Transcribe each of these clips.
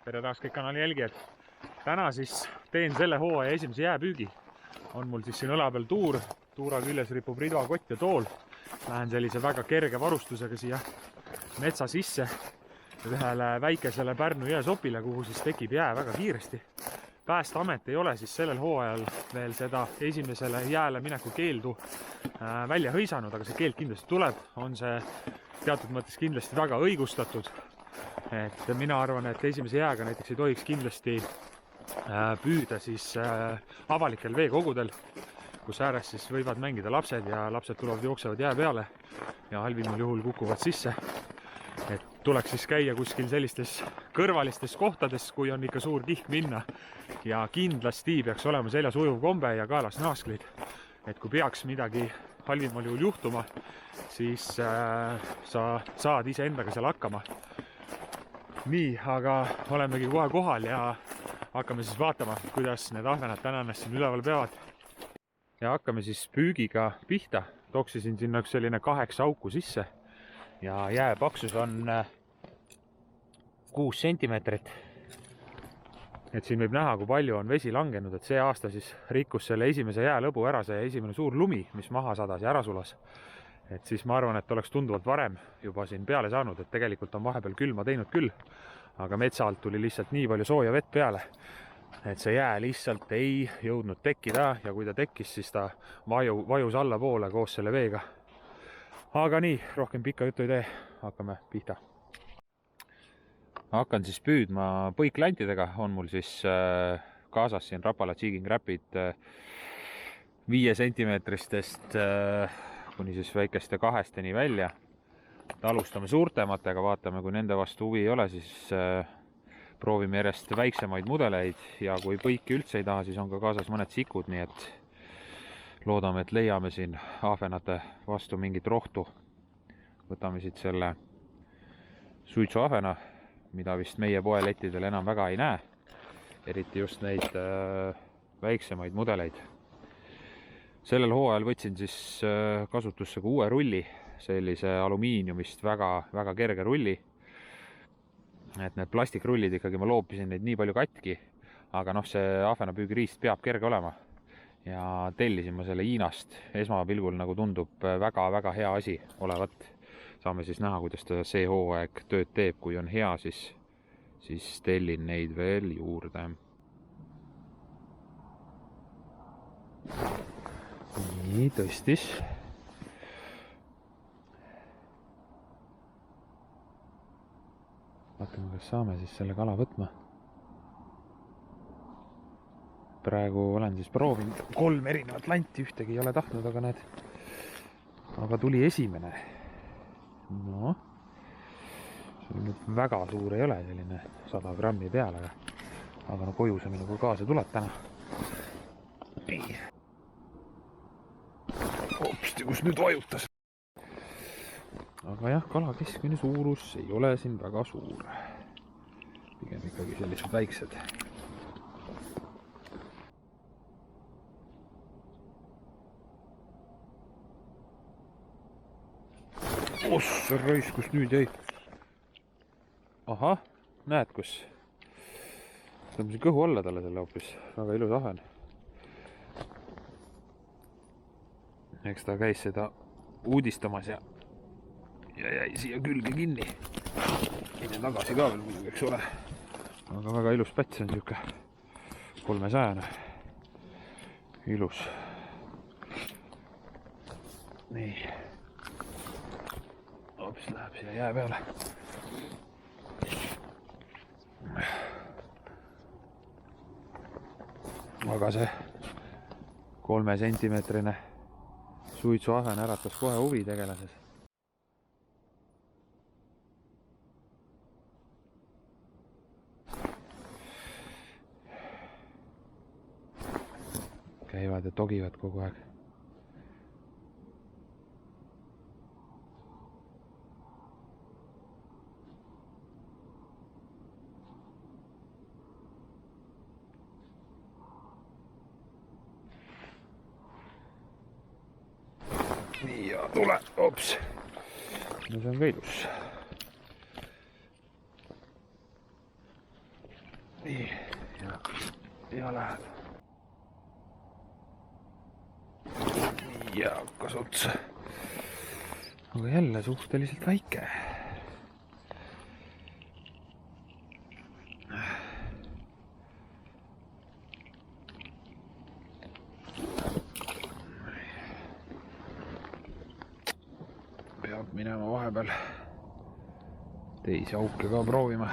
tere taas kõik kanali jälgijad. Täna siis teen selle hooaja esimese jääpüügi. On mul siis siin õla peal tuur, tuura küljes ripub ridvakott ja tool. Lähen sellise väga kerge varustusega siia metsa sisse ühele väikesele Pärnu jõesopile, kuhu siis tekib jää väga kiiresti. Päästeamet ei ole siis sellel hooajal veel seda esimesele jääle mineku keeldu välja hõisanud, aga see keeld kindlasti tuleb. On see teatud mõttes kindlasti väga õigustatud. Et mina arvan, et esimese jääga näiteks ei tohiks kindlasti püüda siis avalikel veekogudel, kus ääres siis võivad mängida lapsed ja lapsed tulevad, jooksevad jää peale ja halvimal juhul kukuvad sisse. Et tuleks siis käia kuskil sellistes kõrvalistes kohtades, kui on ikka suur kihk minna, ja kindlasti peaks olema seljas ujuv kombe ja kaelas naasklid. Et kui peaks midagi halvimal juhul juhtuma, siis sa saad ise endaga seal hakkama. Nii, aga olemegi kohe kohal ja hakkame siis vaatama, kuidas need ahvenad täna ennast siin üleval peavad. Ja hakkame siis püügiga pihta. Toksisin sinna üks selline 8 auku sisse ja jää paksus on 6 sentimeetrit. Et siin võib näha, kui palju on vesi langenud, et see aasta siis rikkus selle esimese jäälõbu ära, see esimene suur lumi, mis maha sadas ja ära sulas. Et siis ma arvan, et oleks tunduvalt varem juba siin peale saanud, et tegelikult on vahepeal külma teinud küll, aga metsa alt tuli lihtsalt nii palju sooja vett peale, et see jää lihtsalt ei jõudnud tekkida ja kui ta tekkis, siis ta vajus allapoole koos selle veega. Aga nii, rohkem pikka juttu ei tee, hakkame pihta. Hakkan siis püüdma põiklantidega, on mul siis kaasas siin Rapala Jigging Rapid 5 sentimeetristest kuni siis väikeste 2-steni välja. Alustame suurtematega, vaatame, kui nende vastu huvi ei ole, siis proovime järjest väiksemaid mudeleid ja kui põiki üldse ei taha, siis on ka kaasas mõned sikud, nii et loodame, et leiame siin ahvenate vastu mingit rohtu. Võtame siit selle suitsuahvena, mida vist meie poelettidel enam väga ei näe, eriti just neid väiksemaid mudeleid. Sellel hooajal võtsin siis kasutusse ka uue rulli, sellise alumiiniumist väga kerge rulli. Et need plastikrullid ikkagi ma loopisin neid nii palju katki, aga see ahvenapüügiriist peab kerge olema. Ja tellisin ma selle Hiinast, esmapilgul nagu tundub väga hea asi olevat. Saame siis näha, kuidas ta see hooaeg tööd teeb, kui on hea, siis tellin neid veel juurde. Nii, tõstis. Vaatame, kas saame siis selle kala võtma. Praegu olen siis proovinud 3 erinevat lanti, ühtegi ei ole tahtnud, aga tuli esimene. No, see nüüd väga suur ei ole, selline 100 grammi peale, aga koju see minuga kaasa tuleb täna. Nii. Hopsti, kus nüüd vajutas. Aga jah, kala keskmine suurus ei ole siin väga suur. Pigem ikkagi sellised väiksed. Ossa raisk, kus nüüd jäi. Aha, näed kus. Tõmbasin kõhu alla talle selle hoopis. Väga ilus ahven. Eks ta käis seda uudistamas ja jäi siia külge kinni. Mine tagasi ka veel muidugi, eks ole. Aga väga ilus päts on siuke 300. Ilus. Nii. Hoopis läheb siia jää peale. Aga see 3 sentimeetrine suitsuahven äratas kohe huvi tegelases. Käivad ja togivad kogu aeg. Nii ja tule, hops. No see on ka ilus. ja lähed. ja hakkas otsa. aga jälle suhteliselt väike. peab minema vahepeal teisi auke ka proovima.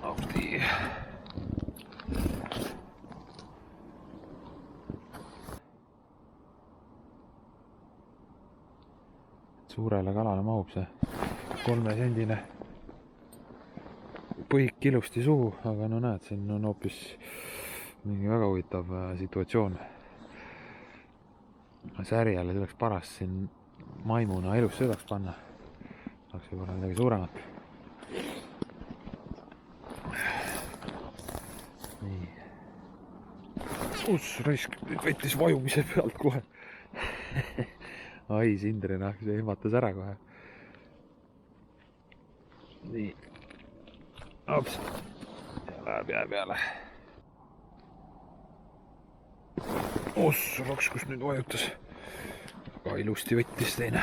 Auti. suurele kalale mahub see 3-sendine põik ilusti suhu, aga no näed, siin on hoopis mingi väga huvitav situatsioon. Särjale tuleks paras siin maimuna elus söödaks panna. Tahaks võib-olla midagi suuremat. Nii. Raisk, nüüd võttis vajumise pealt kohe. Ai, Sindrina, see ehmatas ära kohe. Nii. Ops. Ja läheb jää peale. Raks, kus nüüd vajutas. Aga ilusti võttis teine.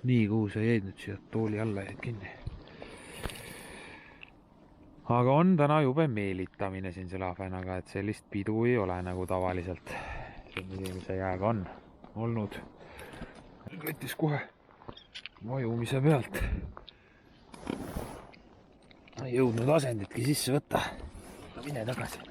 Nii, kuhu sa jäid nüüd siia tooli alla jäid kinni. Aga on täna jube meelitamine siin selle ahvenaga, et sellist pidu ei ole nagu tavaliselt. Eelmise jääga on olnud. Nüüd võttis kohe vajumise pealt. Ei jõudnud asenditki sisse võtta. Mine tagasi.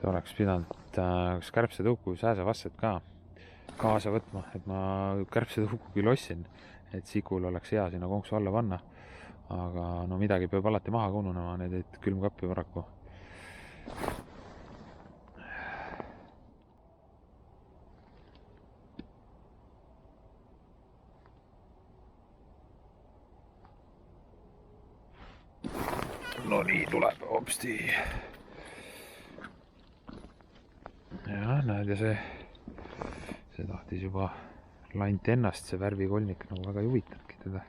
Oleks pidanud kärbsetõuku sääsevasset ka kaasa võtma, et ma kärbsetõuku küll ostsin, et sikul oleks hea sinna konksu alla panna. Aga no midagi peab alati maha kununema, need jäid külmkappi paraku. No nii tuleb hopsti. Ja näed, ja see tahtis juba lant ennast, see värvikolmik nagu väga ei huvitanudki teda.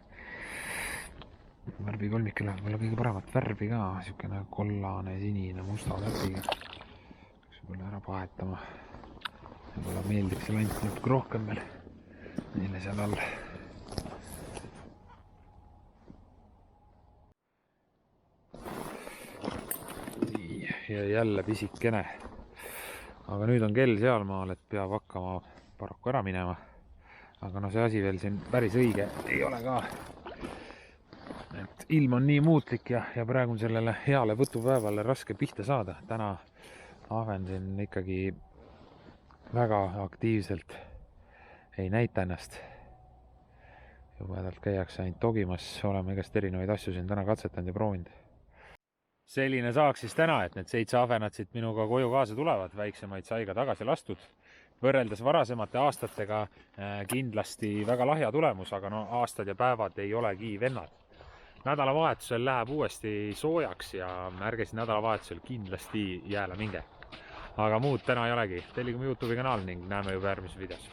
Värvikolmikul on võib-olla kõige paremat värvi ka, niisugune kollane, sinine, musta värviga. Peaks võib-olla ära vahetama. Võib-olla meeldiks see lant natuke rohkem veel neile seal all. Nii, ja jälle pisikene. Aga nüüd on kell sealmaal, et peab hakkama paraku ära minema. Aga no see asi veel siin päris õige ei ole ka. Et ilm on nii muutlik ja praegu on sellele heale võtupäevale raske pihta saada. Täna ahven siin ikkagi väga aktiivselt ei näita ennast. Jubedalt käiakse ainult togimas, oleme igast erinevaid asju siin täna katsetanud ja proovinud. Selline saaks siis täna, et need 7 ahvenat siit minuga koju kaasa tulevad, väiksemaid sai ka tagasi lastud. Võrreldes varasemate aastatega kindlasti väga lahja tulemus, aga no aastad ja päevad ei olegi vennad. Nädalavahetusel läheb uuesti soojaks ja ärge siin nädalavahetusel kindlasti jääle minge. Aga muud täna ei olegi. Tellige mu YouTube'i kanaal ning näeme juba järgmises videos.